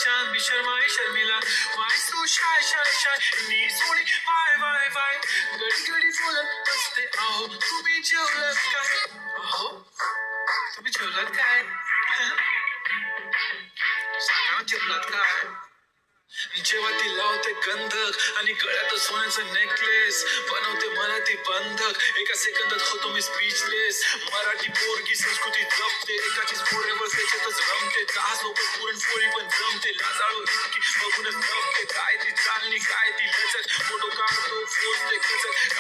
चांद भी शर्माए शर्मिला why so shy shy shy नी सोनी वाय वाय वाय घडी घडी बोलत असते अहो तुम्ही जेवलात काय अहो तुम्ही जेवलात काय सांगा जेवलात काय जेव्हा ती लावते गंधक आणि गळ्यात सोन्याचं नेकलेस बनवते मला ती बंधक एका सेकंदात होतो मी स्पीचलेस मराठी पोरगी संस्कृती जपते एकाचीच पोरेवर त्याच्यातच रमते दहा सोबत पुरणपोळी पण जमते लाजाळू इतकी बघूनच जमते काय ती चालणी काय ती लचक फोटो काढतो पोचते खचक